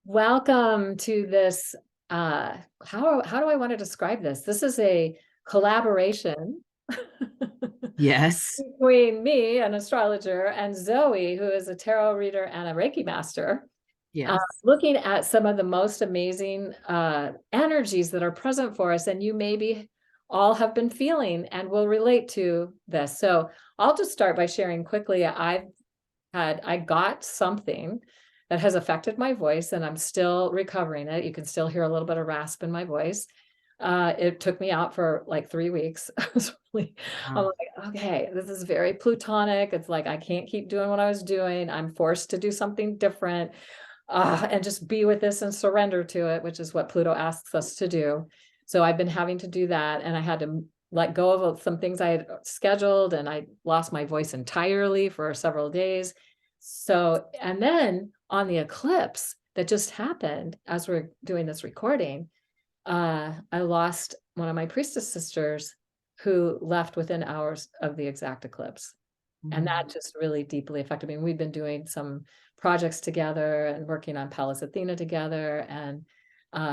Welcome to this. How do I want to describe this? This is a collaboration Yes. between me, an astrologer, and Zoe, who is a tarot reader and a Reiki master, Yes. looking at some of the most amazing energies that are present for us, and you maybe all have been feeling and will relate to this. So I'll just start by sharing quickly. I got something that has affected my voice, and I'm still recovering it. You can still hear a little bit of rasp in my voice. It took me out for like 3 weeks. I was I'm Wow. like, okay, this is very plutonic. It's like I can't keep doing what I was doing. I'm forced to do something different, and just be with this and surrender to it, which is what Pluto asks us to do. So I've been having to do that, and I had to let go of some things I had scheduled, and I lost my voice entirely for several days. So, and then on the eclipse that just happened as we're doing this recording, I lost one of my priestess sisters who left within hours of the exact eclipse. And Mm. that just really deeply affected me. We've been doing some projects together and working on Pallas Athena together. And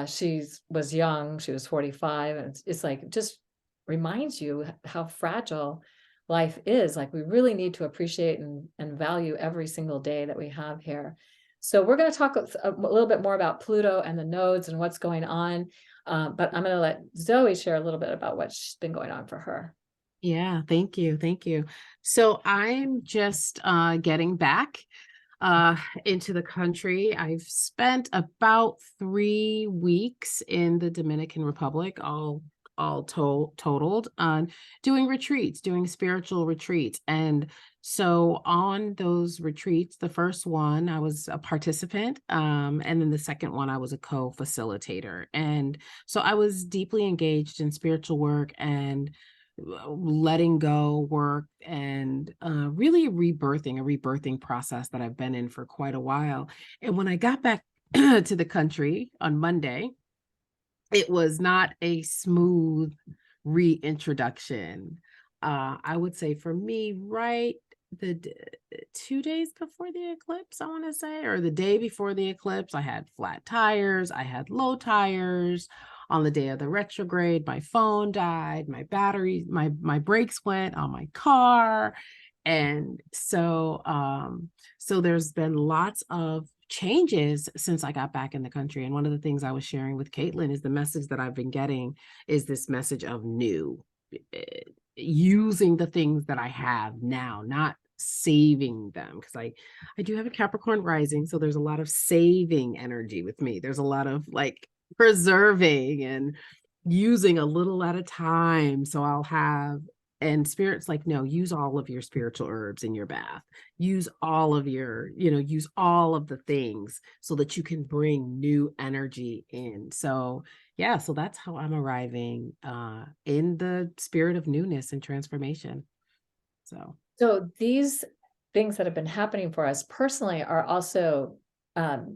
she was young, she was 45. And it's like, just reminds you how fragile life is. Like, we really need to appreciate and value every single day that we have here. So we're going to talk a little bit more about Pluto and the nodes and what's going on. But I'm going to let Zoe share a little bit about what's been going on for her. Yeah, thank you. Thank you. So I'm just getting back uh into the country. I've spent about 3 weeks in the Dominican Republic, totaled on doing retreats, doing spiritual retreats. And so on those retreats, the first one I was a participant, and then the second one I was a co-facilitator. And so I was deeply engaged in spiritual work and letting go work, and really a rebirthing process that I've been in for quite a while. And when I got back to the country on Monday, it was not a smooth reintroduction. I would say for me, right, the 2 days before the eclipse, I want to say, or the day before the eclipse, I had flat tires, I had low tires. On the day of the retrograde, my phone died, my battery, my brakes went on my car. And so there's been lots of changes since I got back in the country. And one of the things I was sharing with Caitlin is the message that I've been getting is this message of new, using the things that I have now, not saving them. Because I do have a Capricorn rising. So there's a lot of saving energy with me. There's a lot of like preserving and using a little at a time. So I'll have, and spirit's like, no, use all of your spiritual herbs in your bath. Use all of your, use all of the things so that you can bring new energy in. So yeah, so that's how I'm arriving in the spirit of newness and transformation. So these things that have been happening for us personally are also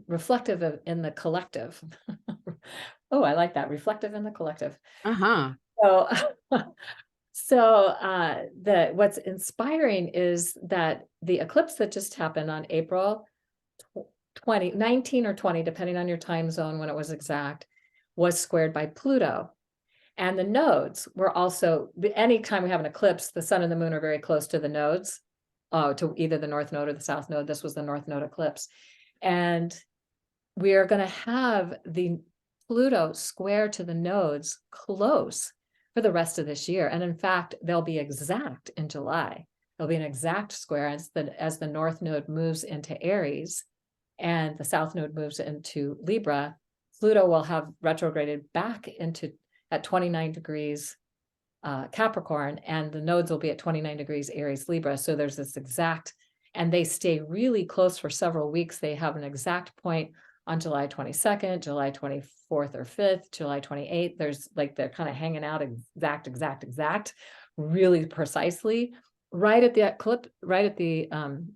reflective of in the collective. Oh, I like that. Reflective in the collective. Uh-huh. So, the what's inspiring is that the eclipse that just happened on April 19 or 20, depending on your time zone when it was exact, was squared by Pluto. And the nodes were also, anytime we have an eclipse, the sun and the moon are very close to the nodes, to either the north node or the south node. This was the north node eclipse. And we are going to have the Pluto square to the nodes close for the rest of this year. And in fact, they'll be exact in July. There'll be an exact square as the north node moves into Aries and the south node moves into Libra. Pluto will have retrograded back into at 29 degrees Capricorn, and the nodes will be at 29 degrees Aries Libra. So there's this exact, and they stay really close for several weeks. They have an exact point on July 22nd, July 24th or 5th, July 28th. There's like, they're kind of hanging out exact, really precisely right at the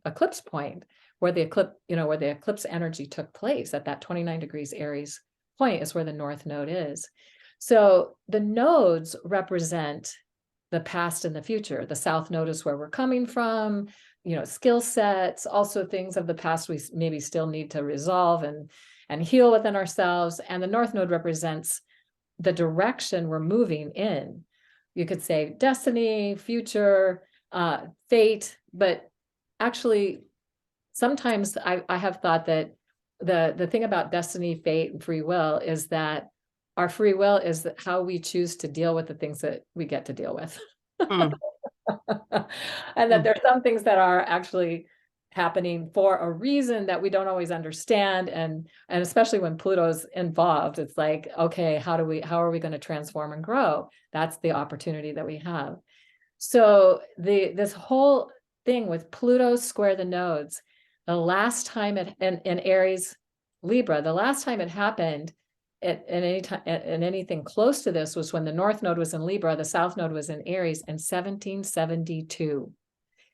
eclipse point where the eclipse energy took place at that 29 degrees Aries point is where the north node is. So the nodes represent the past and the future. The south node is where we're coming from. skill sets, also things of the past we maybe still need to resolve and heal within ourselves. And the North Node represents the direction we're moving in. You could say destiny, future, fate, but actually, sometimes I have thought that the thing about destiny, fate, and free will is that our free will is how we choose to deal with the things that we get to deal with. Mm. And that there are some things that are actually happening for a reason that we don't always understand. And especially when Pluto's involved, it's like, okay, how are we going to transform and grow? That's the opportunity that we have. So this whole thing with Pluto square the nodes, the last time in Aries Libra, the last time it happened at any time in anything close to this was when the North Node was in Libra, the South Node was in Aries in 1772.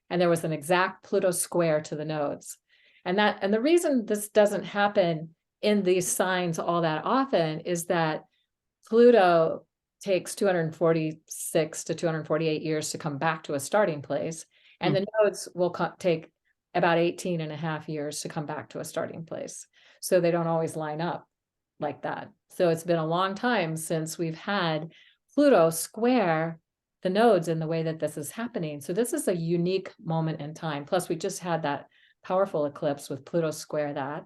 And there was an exact Pluto square to the nodes. And the reason this doesn't happen in these signs all that often is that Pluto takes 246 to 248 years to come back to a starting place. And the nodes will take about 18 and a half years to come back to a starting place. So they don't always line up like that. So it's been a long time since we've had Pluto square the nodes in the way that this is happening. So this is a unique moment in time. Plus, we just had that powerful eclipse with Pluto square that.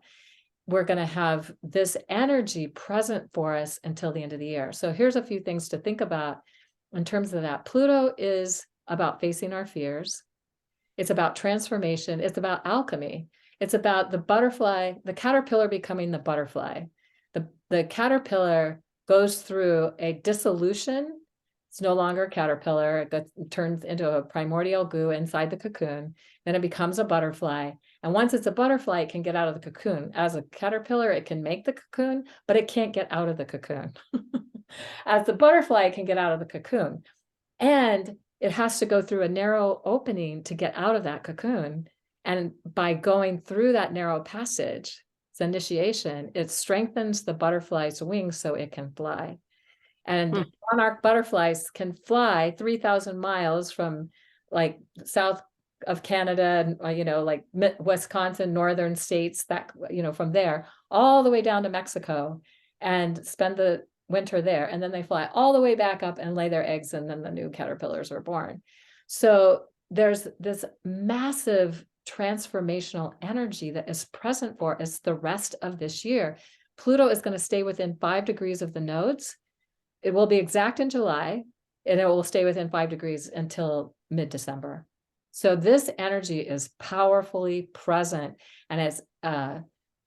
We're going to have this energy present for us until the end of the year. So here's a few things to think about in terms of that. Pluto is about facing our fears. It's about transformation. It's about alchemy. It's about the butterfly, the caterpillar becoming the butterfly. The caterpillar goes through a dissolution. It's no longer a caterpillar. It turns into a primordial goo inside the cocoon. Then it becomes a butterfly. And once it's a butterfly, it can get out of the cocoon. As a caterpillar, it can make the cocoon, but it can't get out of the cocoon. As the butterfly, it can get out of the cocoon. And it has to go through a narrow opening to get out of that cocoon. And by going through that narrow passage, it's initiation, it strengthens the butterfly's wings so it can fly. And monarch butterflies can fly 3,000 miles from like south of Canada, and like Wisconsin, northern states, that from there all the way down to Mexico and spend the winter there. And then they fly all the way back up and lay their eggs, and then the new caterpillars are born. So there's this massive transformational energy that is present for us the rest of this year. Pluto is going to stay within 5 degrees of the nodes. It will be exact in July, and it will stay within 5 degrees until mid-December. So this energy is powerfully present, and it's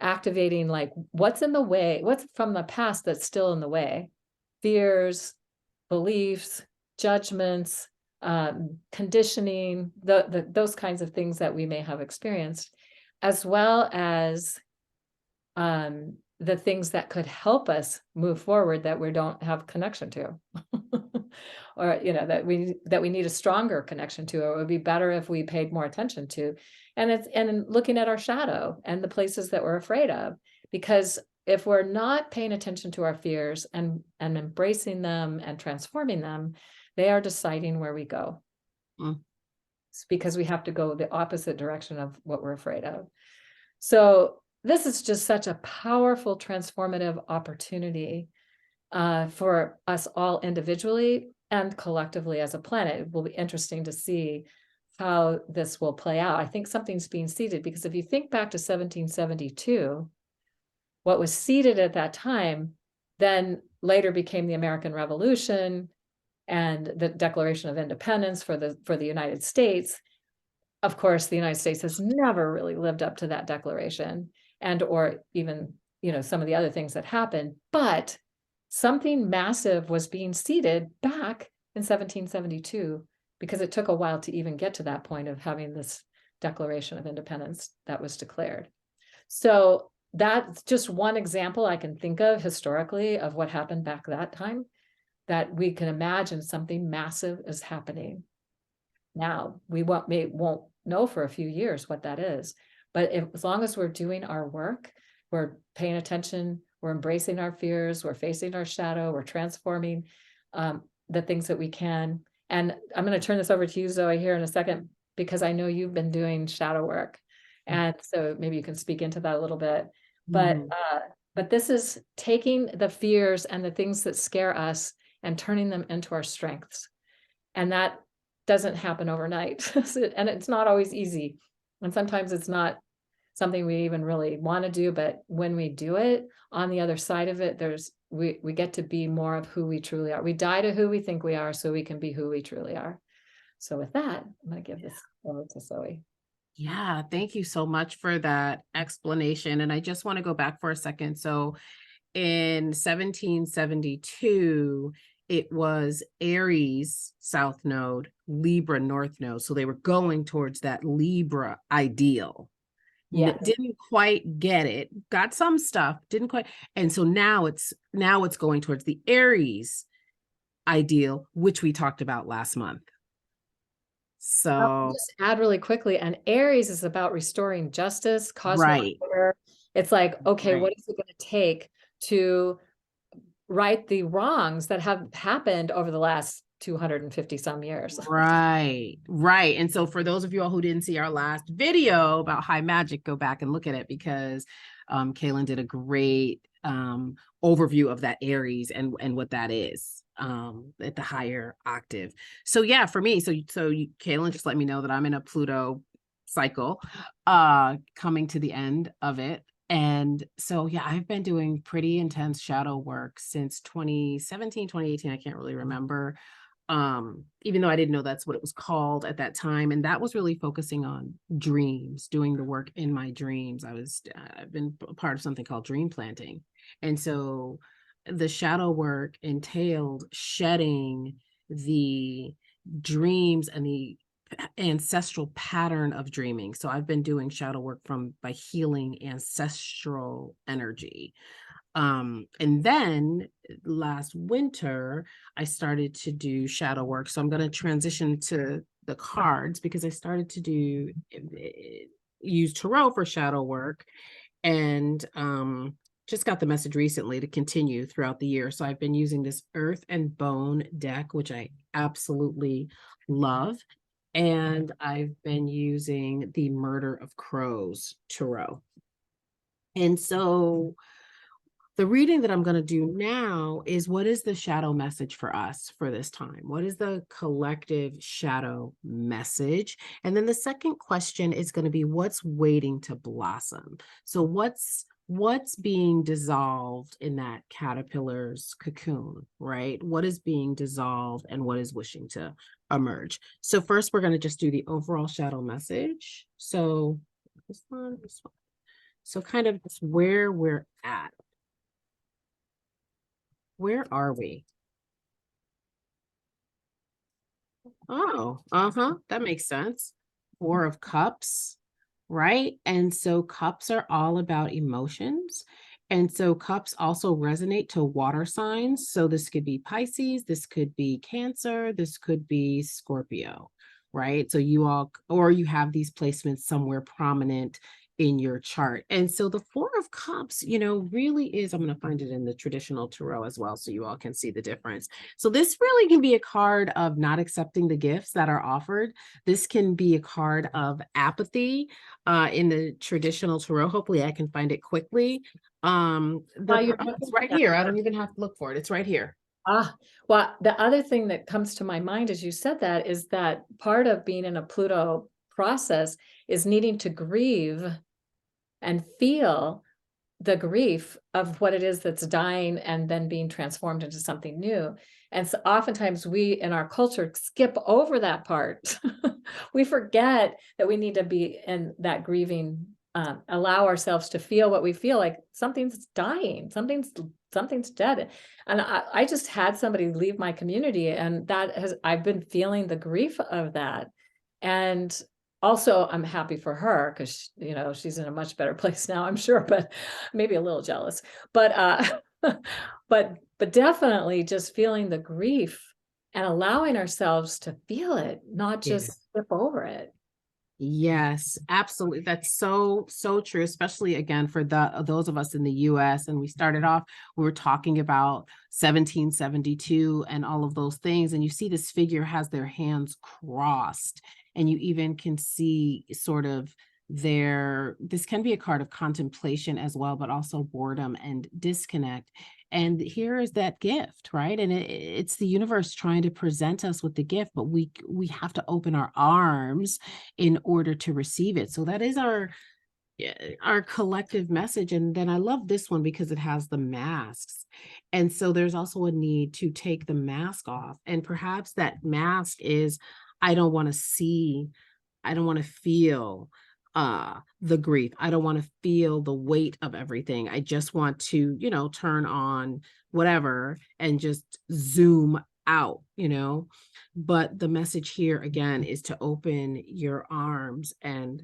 activating like what's in the way, what's from the past that's still in the way, fears, beliefs, judgments, conditioning, those kinds of things that we may have experienced, as well as the things that could help us move forward that we don't have connection to, or that we need a stronger connection to, or it would be better if we paid more attention to. And looking at our shadow and the places that we're afraid of, because if we're not paying attention to our fears and embracing them and transforming them, they are deciding where we go. It's because we have to go the opposite direction of what we're afraid of. So this is just such a powerful transformative opportunity for us all individually and collectively as a planet. It will be interesting to see how this will play out. I think something's being seeded, because if you think back to 1772, what was seeded at that time then later became the American Revolution and the Declaration of Independence for the United States. Of course, the United States has never really lived up to that declaration, and or even some of the other things that happened, but something massive was being seeded back in 1772, because it took a while to even get to that point of having this Declaration of Independence that was declared. So that's just one example I can think of historically of what happened back that time, that we can imagine something massive is happening. Now, we won't know for a few years what that is, but as long as we're doing our work, we're paying attention, we're embracing our fears, we're facing our shadow, we're transforming the things that we can. And I'm going to turn this over to you, Zoe, here in a second. because I know you've been doing shadow work. And so maybe you can speak into that a little bit. Mhm. But this is taking the fears and the things that scare us and turning them into our strengths. And that doesn't happen overnight. And it's not always easy. And sometimes it's not something we even really want to do. But when we do it, on the other side of it, we get to be more of who we truly are. We die to who we think we are so we can be who we truly are. So with that, I'm going to give this over to Zoe. Yeah, thank you so much for that explanation. And I just want to go back for a second. So in 1772, it was Aries South Node, Libra North Node. So they were going towards that Libra ideal. Yes. Didn't quite get it, got some stuff, didn't quite. And so now it's going towards the Aries ideal, which we talked about last month. I'll So, just add really quickly, and Aries is about restoring justice, cosmic right, order. It's like, okay, what right. is it going to take to right the wrongs that have happened over the last 250 some years? Right, right. And so for those of you all who didn't see our last video about high magic, go back and look at it, because Cayelin did a great overview of that Aries and what that is at the higher octave. So yeah, for me, Cayelin just let me know that I'm in a Pluto cycle coming to the end of it. And so yeah, I've been doing pretty intense shadow work since 2017, 2018. I can't really remember, even though I didn't know that's what it was called at that time. And that was really focusing on dreams, doing the work in my dreams. I've been a part of something called dream planting. And so the shadow work entailed shedding the dreams and the ancestral pattern of dreaming. So I've been doing shadow work by healing ancestral energy. And then last winter, I started to do shadow work. So I'm going to transition to the cards, because I started to use tarot for shadow work, and just got the message recently to continue throughout the year. So I've been using this Earth and Bone deck, which I absolutely love. And I've been using the Murder of Crows tarot. And so the reading that I'm going to do now is, what is the shadow message for us for this time? What is the collective shadow message? And then the second question is going to be, what's waiting to blossom? So what's being dissolved in that caterpillar's cocoon, right? What is being dissolved and what is wishing to emerge? So first, we're going to just do the overall shadow message. So this one. So kind of just where we're at. Where are we? Oh, that makes sense. Four of Cups, right? And so cups are all about emotions. And so cups also resonate to water signs. So this could be Pisces, this could be Cancer, this could be Scorpio, right? So you have these placements somewhere prominent in your chart. And so the Four of Cups, really is, I'm going to find it in the traditional tarot as well, so you all can see the difference. So this really can be a card of not accepting the gifts that are offered. This can be a card of apathy in the traditional tarot. Hopefully I can find it quickly. It's right here. I don't even have to look for it. It's right here. Well, the other thing that comes to my mind as you said that is that part of being in a Pluto process is needing to grieve and feel the grief of what it is that's dying and then being transformed into something new. And so oftentimes we in our culture skip over that part. We forget that we need to be in that grieving, allow ourselves to feel what we feel like. Something's dying, something's dead. And I just had somebody leave my community, and I've been feeling the grief of that. And also, I'm happy for her because, she's in a much better place now, I'm sure, but maybe a little jealous. But but definitely just feeling the grief and allowing ourselves to feel it, not just skip over it. Yes, absolutely. That's so true, especially again for those of us in the US. And we started off, we were talking about 1772 and all of those things. And you see this figure has their hands crossed. And you even can see sort of this can be a card of contemplation as well, but also boredom and disconnect. And here is that gift, right? And it's the universe trying to present us with the gift, but we have to open our arms in order to receive it. So that is our collective message. And then I love this one because it has the masks. And so there's also a need to take the mask off. And perhaps that mask is, I don't want to see, I don't want to feel the grief. I don't want to feel the weight of everything. I just want to, turn on whatever and just zoom out, But the message here again is to open your arms and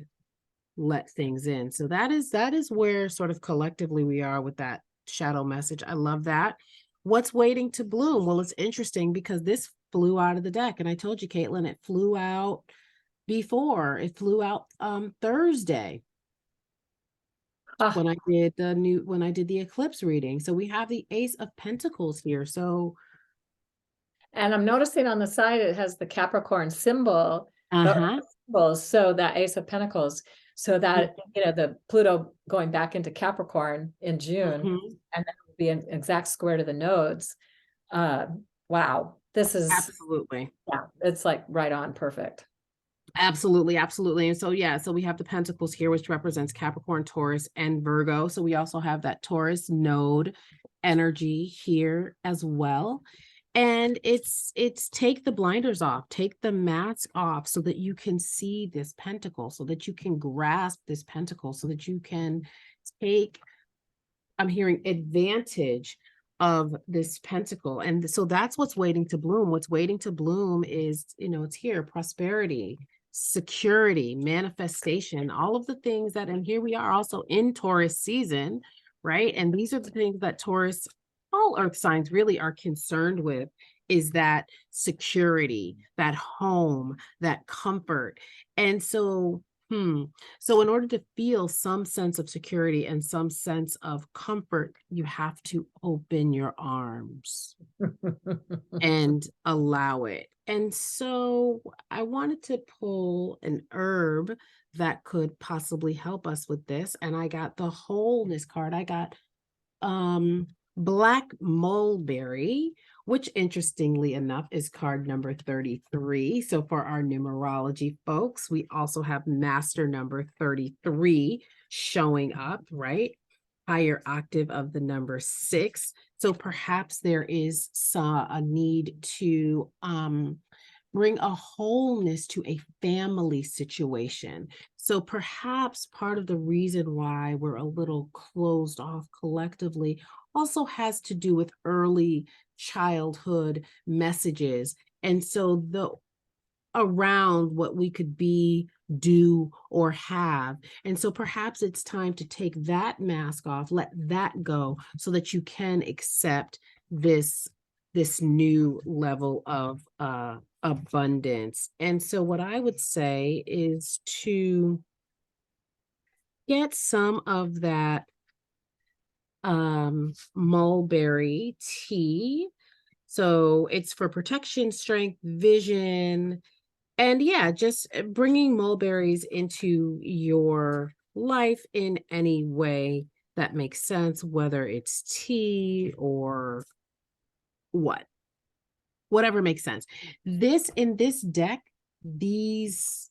let things in. So that is where sort of collectively we are with that shadow message. I love that. What's waiting to bloom? Well, it's interesting because this flew out of the deck. And I told you, Caitlin, it flew out before. It flew out Thursday when I did the eclipse reading. So we have the Ace of Pentacles here. So and I'm noticing on the side it has the Capricorn symbol, uh-huh. so that Ace of Pentacles, so that the Pluto going back into Capricorn in June, and that would be an exact square to the nodes. Wow, this is Absolutely. Yeah, it's like right on, perfect. Absolutely, absolutely. And so, so we have the Pentacles here, which represents Capricorn, Taurus, and Virgo. So we also have that Taurus node energy here as well. And it's take the blinders off, take the mask off so that you can see this pentacle, so that you can grasp this pentacle, so that you can take, I'm hearing, advantage of this pentacle. And so that's what's waiting to bloom. What's waiting to bloom is, it's here, prosperity, security, manifestation, all of the things that, and here we are also in Taurus season, right? And these are the things that Taurus, all earth signs really are concerned with, is that security, that home, that comfort. And so so in order to feel some sense of security and some sense of comfort, you have to open your arms and allow it. And so I wanted to pull an herb that could possibly help us with this. And I got the wholeness card. I got black mulberry, which interestingly enough is card number 33. So for our numerology folks, we also have master number 33 showing up, right? Higher octave of the number 6. So perhaps there is a need to bring a wholeness to a family situation. So perhaps part of the reason why we're a little closed off collectively also has to do with early childhood messages. And so around what we could be, do, or have. And so perhaps it's time to take that mask off, let that go, so that you can accept this new level of abundance. And so what I would say is to get some of that mulberry tea. So it's for protection, strength, vision, and just bringing mulberries into your life in any way that makes sense, whether it's tea or whatever makes sense. In this deck, these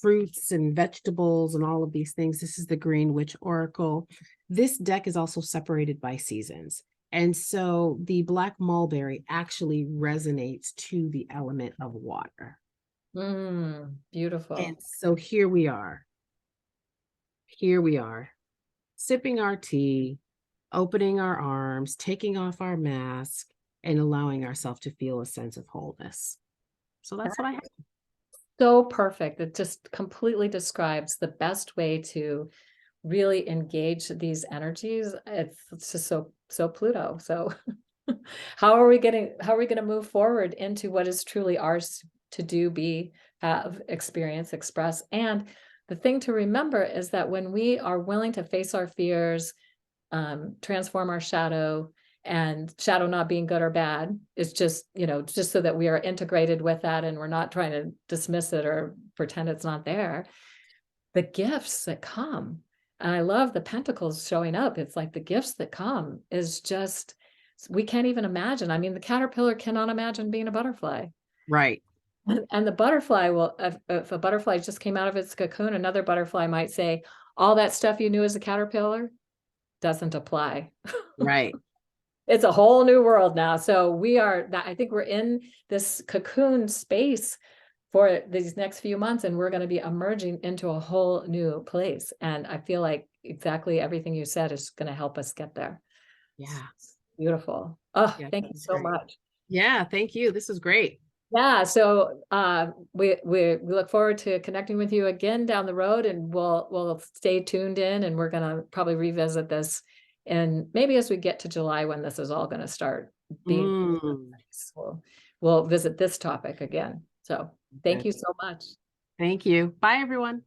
fruits and vegetables and all of these things, this is the Green Witch Oracle. This deck is also separated by seasons. And so the black mulberry actually resonates to the element of water. Beautiful. And so here we are, sipping our tea, opening our arms, taking off our mask, and allowing ourselves to feel a sense of wholeness. So that's what I have. So perfect. It just completely describes the best way to really engage these energies. It's just so Pluto. So how are we going to move forward into what is truly ours to do, be, have, experience, express? And the thing to remember is that when we are willing to face our fears, transform our shadow, and shadow not being good or bad. It's just, just so that we are integrated with that and we're not trying to dismiss it or pretend it's not there. The gifts that come, and I love the pentacles showing up. It's like the gifts that come is just, we can't even imagine. I mean, the caterpillar cannot imagine being a butterfly. Right. And the butterfly will, if a butterfly just came out of its cocoon, another butterfly might say, all that stuff you knew as a caterpillar doesn't apply. Right. It's a whole new world now. So I think we're in this cocoon space for these next few months, and we're going to be emerging into a whole new place. And I feel like exactly everything you said is going to help us get there. Yeah. Beautiful. Oh, Yeah. thank you so much. Yeah. Thank you. This is great. Yeah, so we look forward to connecting with you again down the road, and we'll stay tuned in, and we're gonna probably revisit this, and maybe as we get to July when this is all gonna start being, we'll visit this topic again. So thank Good. you so much. Thank you. Bye, everyone.